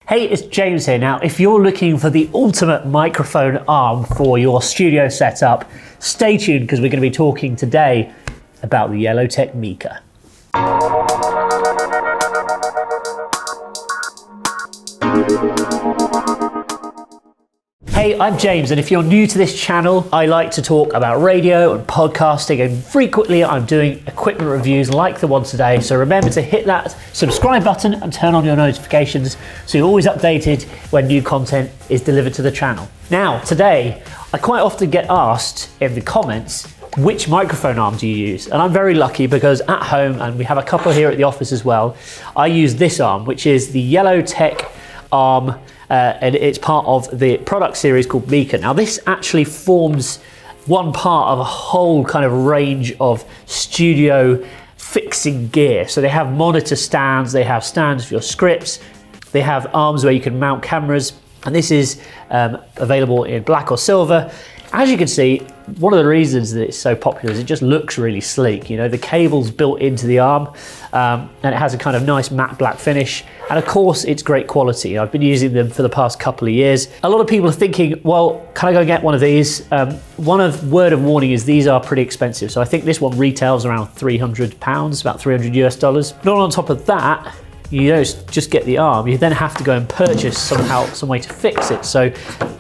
Hey, it's James here. Now, if you're looking for the ultimate microphone arm for your studio setup, stay tuned because we're going to be talking today about the YellowTec Mika. Hey, I'm James, and if you're new to this channel, I like to talk about radio and podcasting, and frequently I'm doing equipment reviews like the one today. So remember to hit that subscribe button and turn on your notifications so you're always updated when new content is delivered to the channel. Now, today, I quite often get asked in the comments, which microphone arm do you use? And I'm very lucky because at home, and we have a couple here at the office as well, I use this arm, which is the YellowTec arm, and it's part of the product series called Mika. Now this actually forms one part of a whole kind of range of studio fixing gear. So they have monitor stands, they have stands for your scripts, they have arms where you can mount cameras, and this is available in black or silver. As you can see, one of the reasons that it's so popular is it just looks really sleek. You know, the cable's built into the arm, and it has a kind of nice matte black finish. And of course, it's great quality. I've been using them for the past couple of years. A lot of people are thinking, well, can I go and get one of these? Word of warning is these are pretty expensive. So I think this one retails around £300, about $300 US. Not on top of that, you don't just get the arm, you then have to go and purchase some way to fix it. So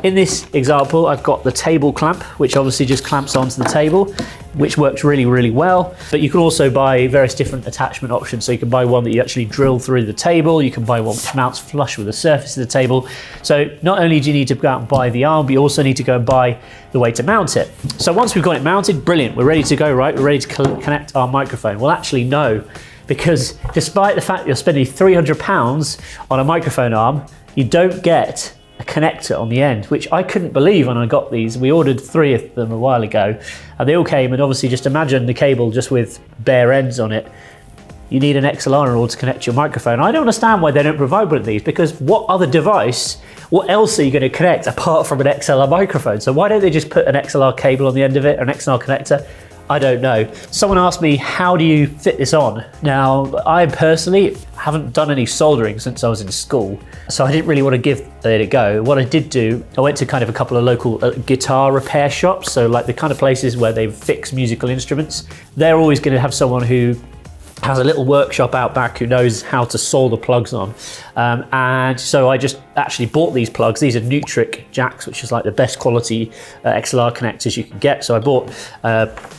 in this example, I've got the table clamp, which obviously just clamps onto the table, which works really, really well. But you can also buy various different attachment options. So you can buy one that you actually drill through the table, you can buy one which mounts flush with the surface of the table. So not only do you need to go out and buy the arm, but you also need to go and buy the way to mount it. So once we've got it mounted, brilliant, we're ready to go, right? We're ready to connect our microphone. Well, actually, no. Because despite the fact that you're spending £300 on a microphone arm, you don't get a connector on the end, which I couldn't believe when I got these. We ordered 3 of them a while ago, and they all came, and obviously just imagine the cable just with bare ends on it. You need an XLR in order to connect your microphone. I don't understand why they don't provide one of these, because what other device, what else are you going to connect apart from an XLR microphone? So why don't they just put an XLR cable on the end of it, or an XLR connector? I don't know. Someone asked me, how do you fit this on? Now, I personally haven't done any soldering since I was in school, so I didn't really want to give it a go. What I did do, I went to kind of a couple of local guitar repair shops, so like the kind of places where they fix musical instruments. They're always going to have someone who has a little workshop out back who knows how to solder plugs on. And so I just actually bought these plugs. These are Nutric jacks, which is like the best quality XLR connectors you can get. So I bought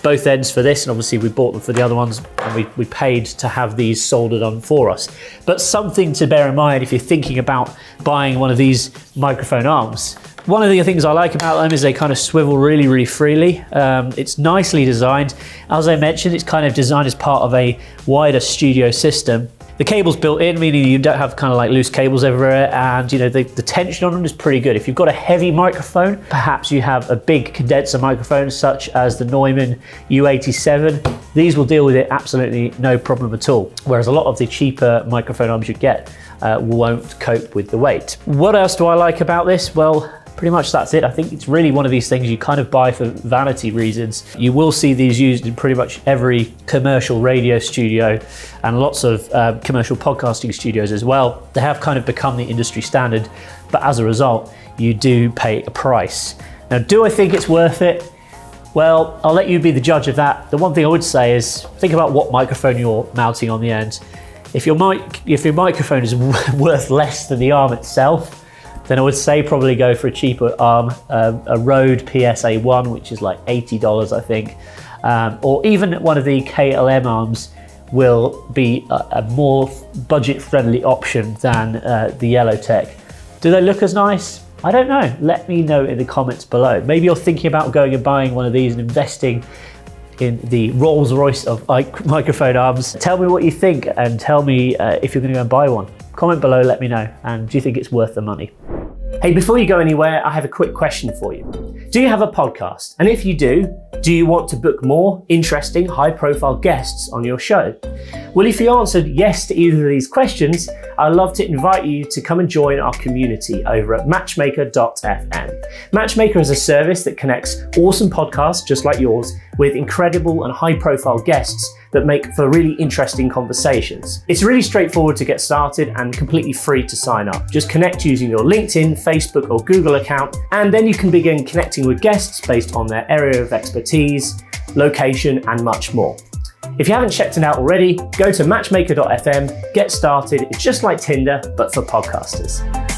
both ends for this, and obviously we bought them for the other ones, and we paid to have these soldered on for us. But something to bear in mind if you're thinking about buying one of these microphone arms. One of the things I like about them is they kind of swivel really, really freely. It's nicely designed. As I mentioned, it's kind of designed as part of a wider studio system. The cable's built in, meaning you don't have kind of like loose cables everywhere, and you know the tension on them is pretty good. If you've got a heavy microphone, perhaps you have a big condenser microphone such as the Neumann U87, these will deal with it absolutely no problem at all. Whereas a lot of the cheaper microphone arms you get won't cope with the weight. What else do I like about this? Well, pretty much that's it. I think it's really one of these things you kind of buy for vanity reasons. You will see these used in pretty much every commercial radio studio and lots of commercial podcasting studios as well. They have kind of become the industry standard, but as a result, you do pay a price. Now, do I think it's worth it? Well, I'll let you be the judge of that. The one thing I would say is think about what microphone you're mounting on the end. If your microphone is worth less than the arm itself, then I would say probably go for a cheaper arm, a Rode PSA1, which is like $80, I think, or even one of the KLM arms will be a more budget-friendly option than the YellowTec. Do they look as nice? I don't know. Let me know in the comments below. Maybe you're thinking about going and buying one of these and investing in the Rolls Royce of microphone arms. Tell me what you think, and tell me if you're going to go and buy one. Comment below, let me know, and do you think it's worth the money? Hey, before you go anywhere, I have a quick question for you. Do you have a podcast? And if you do you want to book more interesting, high-profile guests on your show? Well, if you answered yes to either of these questions, I'd love to invite you to come and join our community over at matchmaker.fm. Matchmaker is a service that connects awesome podcasts just like yours with incredible and high-profile guests that make for really interesting conversations. It's really straightforward to get started and completely free to sign up. Just connect using your LinkedIn, Facebook or Google account, and then you can begin connecting with guests based on their area of expertise, location and much more. If you haven't checked it out already, go to matchmaker.fm, get started. It's just like Tinder, but for podcasters.